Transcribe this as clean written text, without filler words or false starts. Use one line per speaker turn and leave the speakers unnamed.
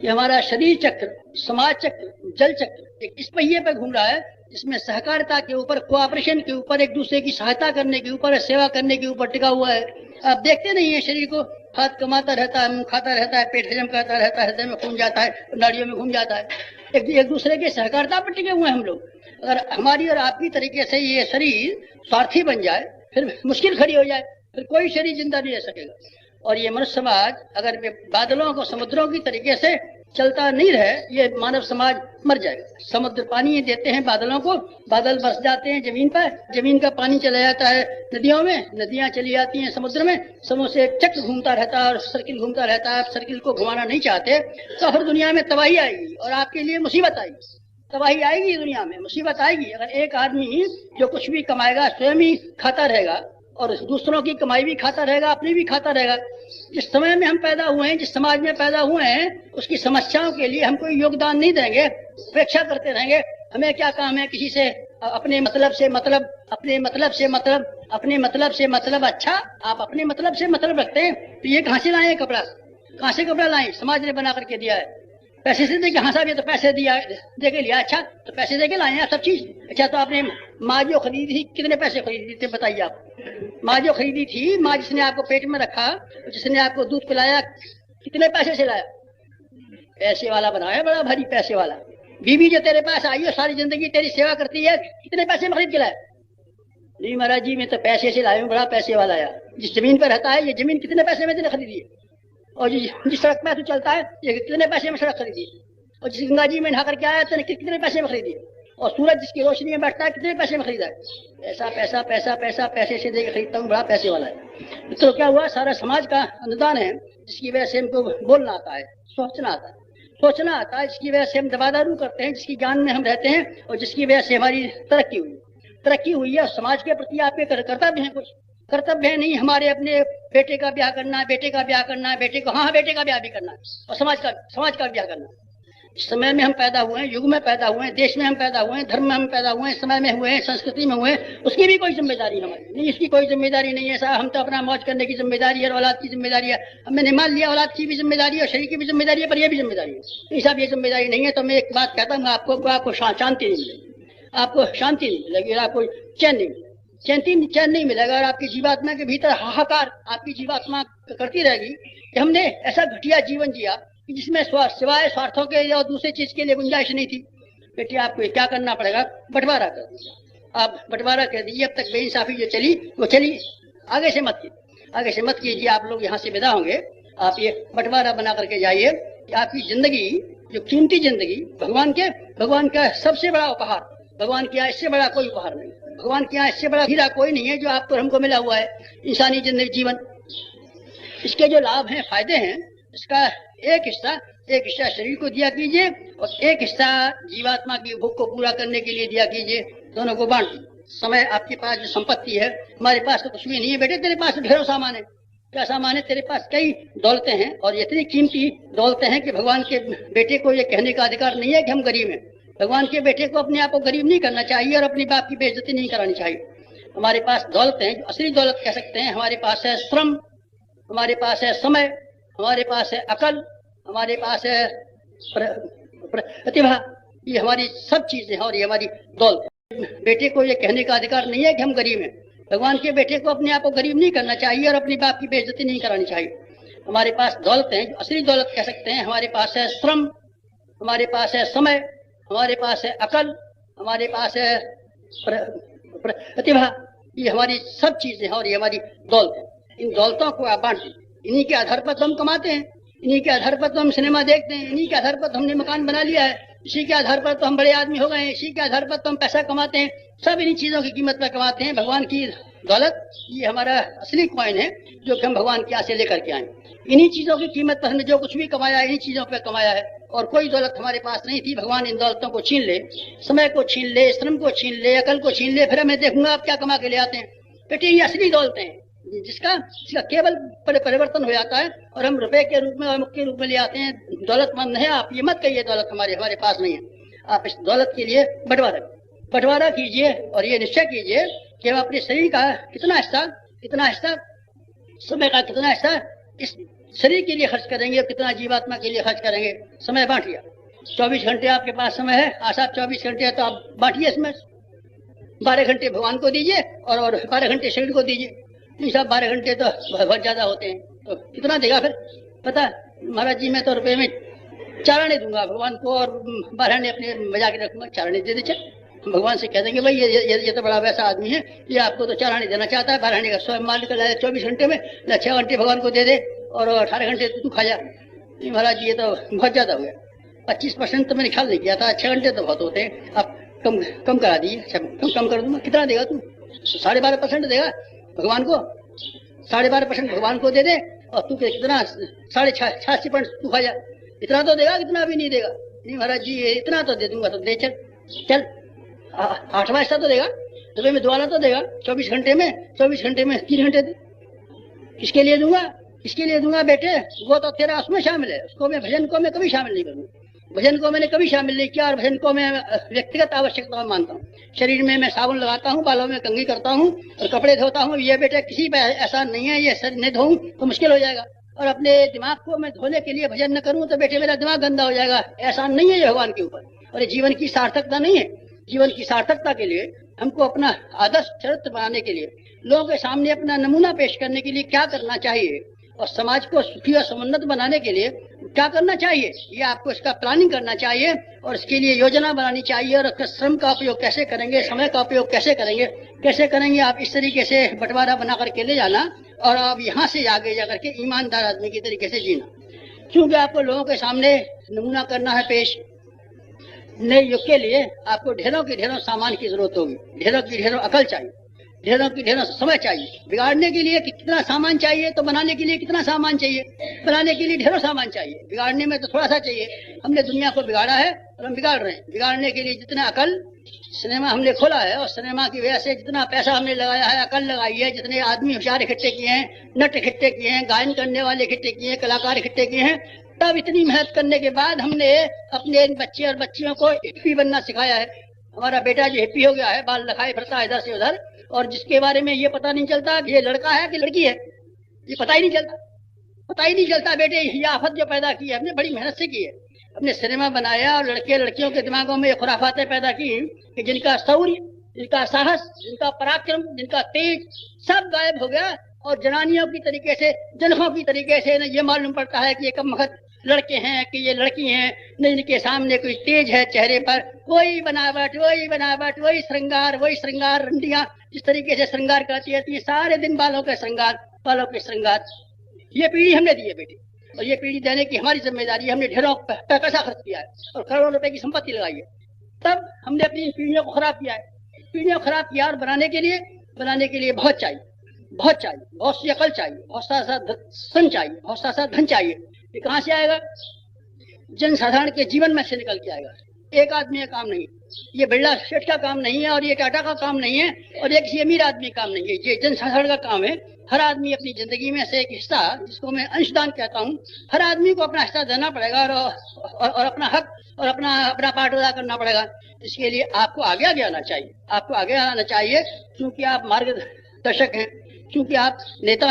कि हमारा शरीर चक्र, समाज चक्र, जल चक्र एक इस पहिए पर घूम रहा है जिसमें सहकारिता के ऊपर, कोऑपरेशन के ऊपर, एक दूसरे की सहायता करने के ऊपर, सेवा करने के ऊपर टिका हुआ है। आप देखते नहीं है शरीर को, हाथ कमाता रहता है, मुंह खाता रहता है, पेट हजम करता रहता है, हृदय में खून जाता है, नाड़ियों में घूम जाता है। एक दूसरे के सहकारिता पर टिके हुए हैं हम लोग। अगर हमारी और आपकी तरीके से ये शरीर स्वार्थी बन जाए, फिर मुश्किल खड़ी हो जाए, फिर कोई शरीर जिंदा नहीं रह सकेगा। और ये मनुष्य समाज अगर बादलों को समुद्रों की तरीके से चलता नहीं रहे, ये मानव समाज मर जाएगा। समुद्र पानी देते हैं बादलों को, बादल बरस जाते हैं जमीन पर, जमीन का पानी चला जाता है नदियों में, नदियां चली जाती हैं समुद्र में, समुद्र से चक्र घूमता रहता है और सर्किल घूमता रहता है। सर्किल को घुमाना नहीं चाहते तो फिर दुनिया में तबाही आएगी और आपके लिए मुसीबत आएगी, तबाही आएगी, दुनिया में मुसीबत आएगी। अगर एक आदमी जो कुछ भी कमाएगा स्वयं ही खाता रहेगा और दूसरों की कमाई भी खाता रहेगा, अपनी भी खाता रहेगा। जिस समय में हम पैदा हुए हैं, जिस समाज में पैदा हुए हैं, उसकी समस्याओं के लिए हम कोई योगदान नहीं देंगे, उपेक्षा करते रहेंगे। हमें क्या काम है किसी से, अपने मतलब से मतलब, अपने मतलब से मतलब, अपने मतलब से मतलब। अच्छा, आप अपने मतलब से मतलब रखते हैं तो ये कहाँ से लाए कपड़ा, कहाँ से कपड़ा लाए? समाज ने बना करके दिया है। पैसे से दे के, हाँ साहब ये तो पैसे दिया, दे के लिया। अच्छा, तो पैसे दे के लाए हैं सब चीज। अच्छा, तो आपने माँ जो खरीदी थी कितने पैसे खरीदी थी बताइए आप? माँ जो खरीदी थी, माँ जिसने आपको पेट में रखा, जिसने आपको दूध पिलाया, कितने पैसे से लाया? पैसे वाला बनाया, बड़ा भारी पैसे वाला। बीवी जो तेरे पास आई है, सारी जिंदगी तेरी सेवा करती है, कितने पैसे में खरीद के लाया? नहीं महाराज जी, मैं तो पैसे से लाया हूँ, बड़ा पैसे वाला आया। जिस जमीन पर रहता है, ये जमीन कितने पैसे में तेने खरीदी है? और जिस सड़क पे तू चलता है, ये कितने पैसे में सड़क खरीदी? और जिस गंगा जी में नहा करके आया तेने कितने पैसे में खरीदी? और सूरज जिसकी रोशनी में बैठता है, कितने पैसे में खरीदा है? पैसा पैसा पैसा पैसा, पैसे से देकर खरीदता हूँ, बड़ा पैसे वाला है। तो क्या हुआ, सारा समाज का अनुदान है, जिसकी वजह से हमको बोलना आता है, सोचना आता है, सोचना आता है, जिसकी वजह से हम दबादारू करते हैं, जिसकी जान में हम रहते हैं और जिसकी वजह से हमारी तरक्की हुई है। समाज के प्रति आपके कर्तव्य है, कुछ कर्तव्य है नहीं हमारे? अपने बेटे का ब्याह करना है, बेटे का ब्याह करना है, बेटे को, हाँ बेटे का ब्याह भी करना है, और समाज का ब्याह करना है। इस समय में हम पैदा हुए हैं, युग में पैदा हुए हैं, देश में हम पैदा हुए हैं, धर्म में हम पैदा हुए हैं, समय में हुए हैं, संस्कृति में हुए हैं, उसकी भी कोई जिम्मेदारी हमारी नहीं, इसकी कोई जिम्मेदारी नहीं है साहब। हम तो अपना मौज करने की जिम्मेदारी है, औलाद की जिम्मेदारी है। अब मैंने मान लिया औलाद की भी जिम्मेदारी है और शरीर की भी जिम्मेदारी है, पर यह भी जिम्मेदारी है। नहीं साहब, ये जिम्मेदारी नहीं है तो मैं एक बात कहता हूँ, आपको शांति नहीं मिलेगी, आपको शांति नहीं मिलेगी, आपको चैन नहीं मिलेगा, चैन नहीं मिलेगा। और आपकी जीवात्मा के भीतर हाहाकार आपकी जीवात्मा करती रहेगी कि हमने ऐसा घटिया जीवन जिया कि जिसमें सिवाय स्वार्थों के और दूसरी चीज के लिए गुंजाइश नहीं थी। बेटी, आपको क्या करना पड़ेगा, बंटवारा कर दीजिए। आप बंटवारा कर दीजिए। अब तक बेइंसाफी जो चली वो चली, आगे से मत कीजिए। आप लोग यहाँ से विदा होंगे, आप ये बंटवारा बना करके जाइए कि आपकी जिंदगी, जो कीमती जिंदगी, भगवान का सबसे बड़ा उपहार, भगवान के यहाँ इससे बड़ा कोई उपहार नहीं, भगवान के यहाँ इससे बड़ा हीरा कोई नहीं है जो आपको हमको मिला हुआ है, इंसानी जिंदगी जीवन। इसके जो लाभ हैं, फायदे हैं, इसका एक हिस्सा शरीर को दिया कीजिए और एक हिस्सा जीवात्मा की भूख को पूरा करने के लिए दिया कीजिए। दोनों को बांट दीजिए। समय आपके पास जो संपत्ति है, हमारे पास तो कुछ भी नहीं है बेटे, तेरे पास ढेरों सामान है। क्या सामान है? तेरे पास कई दौलतें हैं और इतनी कीमती दौलतें हैं कि भगवान के बेटे को ये कहने का अधिकार नहीं है कि हम गरीब हैं। भगवान के बेटे को अपने आप को गरीब नहीं करना चाहिए और अपनी बाप की बेइज्जती नहीं करानी चाहिए। हमारे पास दौलत है, असली दौलत कह सकते हैं। हमारे पास है श्रम, हमारे पास है समय, हमारे पास है अकल, हमारे पास है प्रतिभा। ये हमारी सब चीजें हैं और ये हमारी दौलत है। बेटे को ये कहने का अधिकार नहीं है कि हम गरीब हैं। भगवान के बेटे को अपने आप को गरीब नहीं करना चाहिए और अपनी बाप की बेइज्जती नहीं करानी चाहिए। हमारे पास दौलत है, असली दौलत कह सकते हैं। हमारे पास है श्रम, हमारे पास है समय, हमारे पास है अकल, हमारे पास है प्रतिभा। ये हमारी सब चीजें हैं और ये हमारी दौलत है। इन दौलतों को आप बांट दीजिए। इन्हीं के आधार पर तो हम कमाते हैं, इन्हीं के आधार पर तो हम सिनेमा देखते हैं, इन्हीं के आधार पर तो हमने मकान बना लिया है, इसी के आधार पर तो हम बड़े आदमी हो गए हैं, इसी के आधार पर तो हम पैसा कमाते हैं। सब इन्हीं चीजों की कीमत पर कमाते हैं। भगवान की दौलत ये हमारा असली कॉइन है जो कि हम भगवान के यहाँ से लेकर के आए। इन्हीं चीजों की कीमत पर हमने जो कुछ भी कमाया, इन्हीं चीजों पर कमाया है और कोई दौलत हमारे पास नहीं थी। भगवान इन दौलतों को छीन ले, समय को छीन ले, श्रम को छीन ले, अकल को छीन ले, फिर मैं देखूंगा आप क्या कमा के ले आते हैं। बेटे, ये असली दौलतें हैं जिसका केवल परिवर्तन हो जाता है और हम रुपए के रूप में और मुख के रूप में ले आते हैं। दौलतमंद है आप, ये मत कहिए दौलत हमारे पास नहीं है। आप इस दौलत के लिए बंटवारा कीजिए और ये निश्चय कीजिए कि हम अपने शरीर का कितना हिस्सा, समय का कितना हिस्सा इस शरीर के लिए खर्च करेंगे और कितना जीवात्मा के लिए खर्च करेंगे। समय बांटिए। 24 घंटे आपके पास समय है, आज आप 24 घंटे है तो आप बांटिए इसमें। 12 घंटे भगवान को दीजिए और 12 घंटे शरीर को दीजिए। नहीं साहब 12 घंटे तो बहुत ज्यादा होते हैं, तो कितना देगा फिर? पता महाराज जी मैं तो रुपये में चाराने दूंगा भगवान को और 12 ने अपने बजा के रखूंगा, चाराने दे दे। भगवान से कह देंगे भाई ये तो बड़ा वैसा आदमी है, ये आपको तो चाराने देना चाहता है, 12 का स्वयं माल निकल जाए 24 घंटे में, 6 घंटे भगवान को दे दे और 18 घंटे तू खा जा। नहीं महाराज ये तो बहुत ज्यादा हो गया, 25% तो मैंने ख्याल नहीं किया था, 6 घंटे तो बहुत होते हैं, आप कम करा दीजिए। कम कर दूंगा। कितना देगा तू? 12.5% देगा भगवान को, 12.5% भगवान को दे दे और तू कितना 86.5% तू खा जा। इतना तो देगा, कितना भी नहीं देगा। नहीं महाराज जी इतना तो दे दूंगा, तो दे चल 8वां हिस्सा तो देगा, रुपये में 2 आना तो देगा। 24 घंटे में 3 घंटे दे। किसके लिए दूंगा? किसके लिए दूंगा बेटे? वो तो तेरा उसमें शामिल है, उसको मैं भजन को मैं कभी शामिल नहीं करूंगा। भजन को मैंने कभी शामिल नहीं किया और भजन को मैं व्यक्तिगत आवश्यकता मानता हूँ। शरीर में मैं साबुन लगाता हूँ, बालों में कंघी करता हूँ और कपड़े धोता हूँ, ये बेटे किसी पे ऐसा नहीं है। ये शरीर नहीं धोऊं तो मुश्किल हो जाएगा, और अपने दिमाग को मैं धोने के लिए भजन न करूँ तो बेटे मेरा दिमाग गंदा हो जाएगा। ऐसा नहीं है ये भगवान के ऊपर, और ये जीवन की सार्थकता नहीं है। जीवन की सार्थकता के लिए हमको अपना आदर्श चरित्र बनाने के लिए, लोगों के सामने अपना नमूना पेश करने के लिए क्या करना चाहिए, और समाज को सुखी और समुन्नत बनाने के लिए क्या करना चाहिए, ये आपको इसका प्लानिंग करना चाहिए और इसके लिए योजना बनानी चाहिए। और श्रम का उपयोग कैसे करेंगे, समय का उपयोग कैसे करेंगे आप इस तरीके से बंटवारा बना करके ले जाना, और आप यहाँ से आगे जा करके ईमानदार आदमी की तरीके से जीना। क्योंकि आपको लोगों के सामने नमूना करना है पेश। नए युग के लिए आपको ढेरों की ढेरों सामान की जरूरत होगी, ढेरों की ढेरों अकल चाहिए, ढेरों की ढेरों समय चाहिए। बिगाड़ने के लिए कितना सामान चाहिए तो बनाने के लिए कितना सामान चाहिए। बनाने के लिए ढेरों सामान चाहिए, बिगाड़ने में तो थोड़ा सा चाहिए। हमने दुनिया को बिगाड़ा है और हम बिगाड़ रहे हैं। बिगाड़ने के लिए जितना अकल, सिनेमा हमने खोला है और सिनेमा की वजह से जितना पैसा हमने लगाया है, अकल लगाई है, जितने आदमी होशियार इकट्ठे किए हैं, नट इकट्ठे किए हैं, गायन करने वाले इकट्ठे किए हैं, कलाकार इकट्ठे किए हैं, तब इतनी मेहनत करने के बाद हमने अपने बच्चे और बच्चियों को हिप्पी बनना सिखाया है। हमारा बेटा जो हिप्पी हो गया है, बाल लखाए फिरता है इधर से उधर, और जिसके बारे में ये पता नहीं चलता कि ये लड़का है कि लड़की है, ये पता ही नहीं चलता बेटे। ये आफत जो पैदा की है हमने बड़ी मेहनत से की है। हमने सिनेमा बनाया और लड़के लड़कियों के दिमागों में ये खुराफातें पैदा की कि जिनका शौर्य, जिनका साहस, जिनका पराक्रम, जिनका तेज सब गायब हो गया, और जनानियों की तरीके से, जनों की तरीके से ये मालूम पड़ता है कि ये कम वक्त लड़के हैं कि ये लड़की हैं। नहीं, इनके सामने कोई तेज है चेहरे पर, वही बनावट, वही श्रृंगार, रंडियां जिस तरीके से श्रृंगार करती रहती है सारे दिन, बालों के श्रृंगार। ये पीढ़ी हमने दी है बेटी, और ये पीढ़ी देने की हमारी जिम्मेदारी है। हमने ढेरों पैसा खर्च किया है और करोड़ों रुपए की संपत्ति लगाई है, तब हमने अपनी पीढ़ियों को खराब किया है। पीढ़ियों को खराब किया, और बनाने के लिए बहुत सी अकल चाहिए, बहुत सा धन चाहिए, बहुत सा धन चाहिए। ये कहाँ से आएगा? जनसाधारण के जीवन में से निकल के आएगा। एक आदमी का काम नहीं, ये बिरला सेठ का काम नहीं है, और ये टाटा का काम नहीं है, और ये किसी अमीर आदमी का काम नहीं है। ये जनसाधारण का काम है। हर आदमी अपनी जिंदगी में से एक हिस्सा, जिसको मैं अंशदान कहता हूँ, हर आदमी को अपना हिस्सा देना पड़ेगा और अपना हक और अपना पार्ट अदा करना पड़ेगा। इसके लिए आपको आगे आना चाहिए, क्योंकि आप मार्गदर्शक हैं, क्योंकि आप नेता